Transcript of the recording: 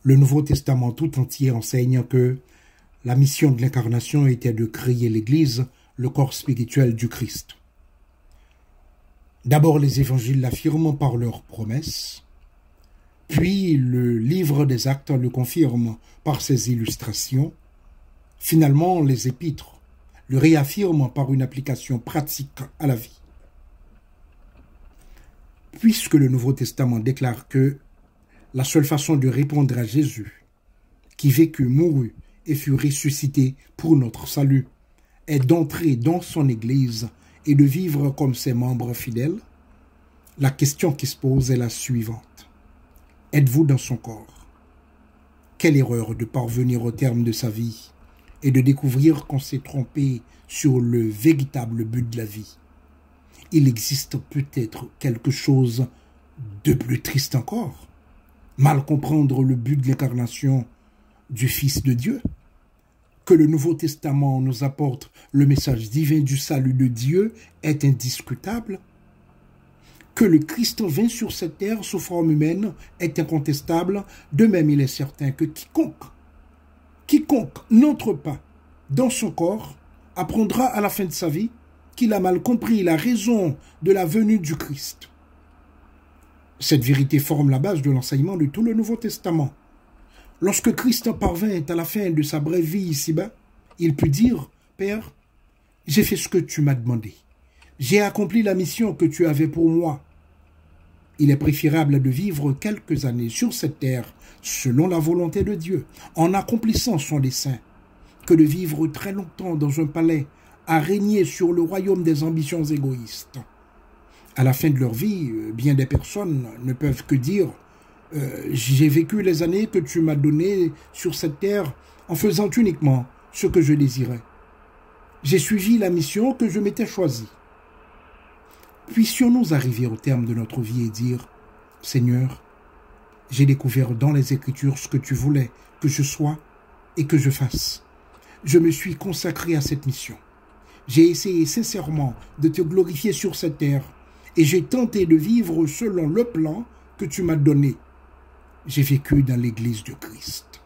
Le Nouveau Testament tout entier enseigne que la mission de l'incarnation était de créer l'Église, le corps spirituel du Christ. D'abord, les évangiles l'affirment par leurs promesses, puis le livre des Actes le confirme par ses illustrations. Finalement, les épîtres le réaffirment par une application pratique à la vie. Puisque le Nouveau Testament déclare que la seule façon de répondre à Jésus, qui vécut, mourut et fut ressuscité pour notre salut, est d'entrer dans son Église et de vivre comme ses membres fidèles, la question qui se pose est la suivante. Êtes-vous dans son corps? Quelle erreur de parvenir au terme de sa vie et de découvrir qu'on s'est trompé sur le véritable but de la vie. Il existe peut-être quelque chose de plus triste encore. Mal comprendre le but de l'incarnation du Fils de Dieu. Que le Nouveau Testament nous apporte le message divin du salut de Dieu est indiscutable. Que le Christ vint sur cette terre sous forme humaine est incontestable. De même, il est certain que quiconque n'entre pas dans son corps apprendra à la fin de sa vie qu'il a mal compris la raison de la venue du Christ. Cette vérité forme la base de l'enseignement de tout le Nouveau Testament. Lorsque Christ parvint à la fin de sa brève vie ici-bas, il put dire, « Père, j'ai fait ce que tu m'as demandé. J'ai accompli la mission que tu avais pour moi. » Il est préférable de vivre quelques années sur cette terre, selon la volonté de Dieu, en accomplissant son dessein, que de vivre très longtemps dans un palais, à régner sur le royaume des ambitions égoïstes. À la fin de leur vie, bien des personnes ne peuvent que dire « J'ai vécu les années que tu m'as données sur cette terre en faisant uniquement ce que je désirais. J'ai suivi la mission que je m'étais choisie. » Puissions-nous arriver au terme de notre vie et dire « Seigneur, j'ai découvert dans les Écritures ce que tu voulais que je sois et que je fasse. Je me suis consacré à cette mission. J'ai essayé sincèrement de te glorifier sur cette terre et j'ai tenté de vivre selon le plan que tu m'as donné. J'ai vécu dans l'Église de Christ. »